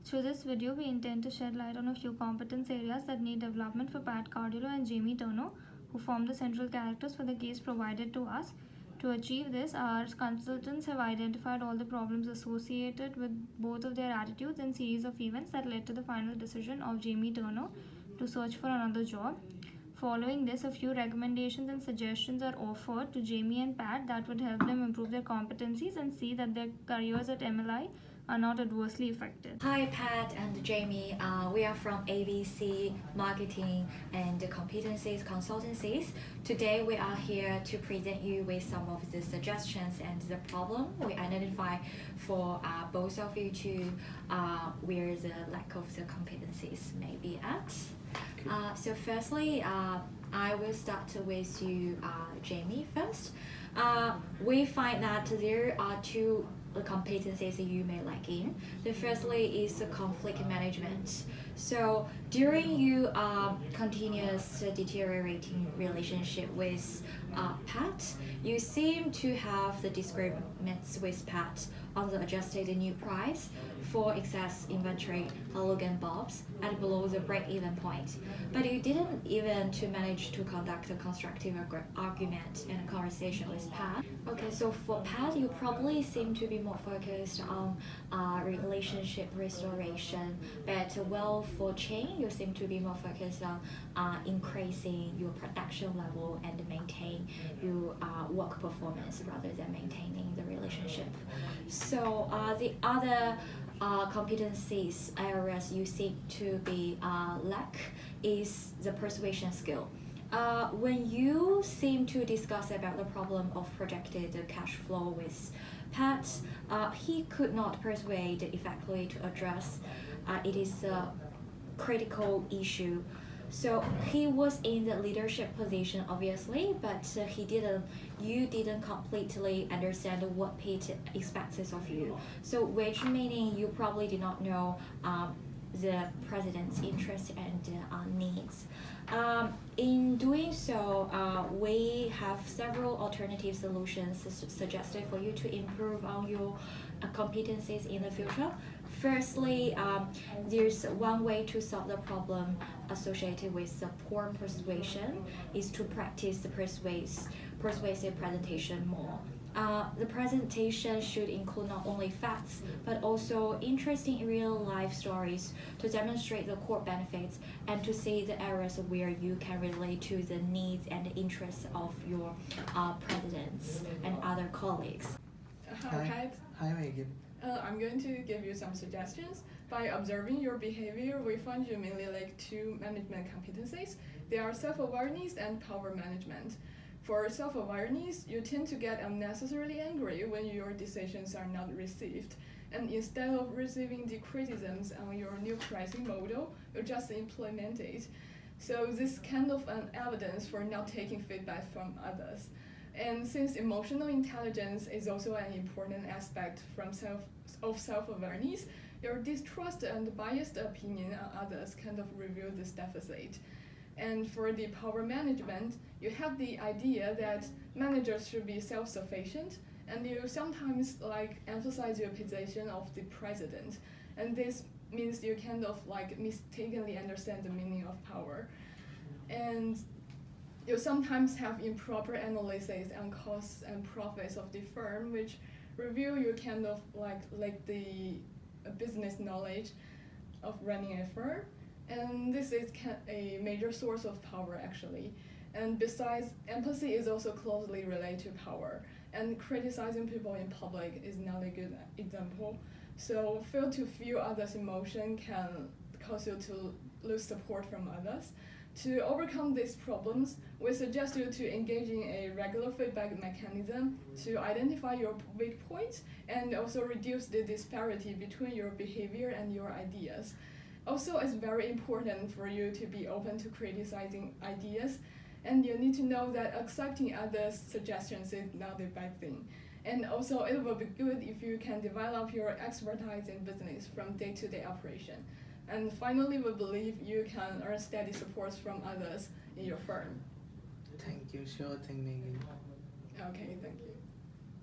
Through this video, we intend to shed light on a few competence areas that need development for Pat Cardillo and Jamie Turner, who form the central characters for the case provided to us. To achieve this, our consultants have identified all the problems associated with both of their attitudes and series of events that led to the final decision of Jamie Turner to search for another job. Following this, a few recommendations and suggestions are offered to Jamie and Pat that would help them improve their competencies and see that their careers at MLI are not adversely affected. Hi, Pat and Jamie. We are from ABC Marketing and Competencies Consultancies. Today, we are here to present you with some of the suggestions and the problem we identify for both of you to where the lack of the competencies may be at. So firstly, I will start with you, Jamie, first. We find that there are two competencies that you may lack in. The firstly is the conflict management. So during your continuous deteriorating relationship with Pat, you seem to have the disagreements with Pat on the adjusted new price for excess inventory Logan Bob's at below the break-even point. But you didn't even to manage to conduct a constructive argument and a conversation with Pat. Okay, so for Pat, you probably seem to be more focused on relationship restoration, but for Chain, you seem to be more focused on increasing your production level and maintain your work performance rather than maintaining the relationship. So the other competencies areas you seem to be lack is the persuasion skill. When you seem to discuss about the problem of projected cash flow with Pat, he could not persuade effectively to address it is a critical issue. So he was in the leadership position, obviously, but you didn't completely understand what Pete expects of you. So which meaning you probably did not know the president's interests and needs. In doing so, we have several alternative solutions suggested for you to improve on your competencies in the future. Firstly, there's one way to solve the problem associated with the poor persuasion is to practice the persuasive presentation more. The presentation should include not only facts, but also interesting real-life stories to demonstrate the core benefits and to see the areas where you can relate to the needs and interests of your presidents and other colleagues. Hi, Megan. I'm going to give you some suggestions. By observing your behavior, we find you mainly lack two management competencies. They are self-awareness and power management. For self-awareness, you tend to get unnecessarily angry when your decisions are not received. And instead of receiving the criticisms on your new pricing model, you just implement it. So this kind of an evidence for not taking feedback from others. And since emotional intelligence is also an important aspect of self-awareness, your distrust and biased opinion on others kind of reveal this deficit. And for the power management, you have the idea that managers should be self-sufficient, and you sometimes emphasize your position of the president. And this means you kind of mistakenly understand the meaning of power. And you sometimes have improper analysis on costs and profits of the firm, which reveal you kind of like the business knowledge of running a firm. And this is a major source of power, actually. And besides, empathy is also closely related to power. And criticizing people in public is not a good example. So fail to feel others' emotion can cause you to lose support from others. To overcome these problems, we suggest you to engage in a regular feedback mechanism to identify your weak points and also reduce the disparity between your behavior and your ideas. Also, it's very important for you to be open to criticizing ideas, and you need to know that accepting others' suggestions is not a bad thing. And also, it will be good if you can develop your expertise in business from day-to-day operation. And finally, we believe you can earn steady support from others in your firm. Thank you, sure thing, Megan. Okay, thank you.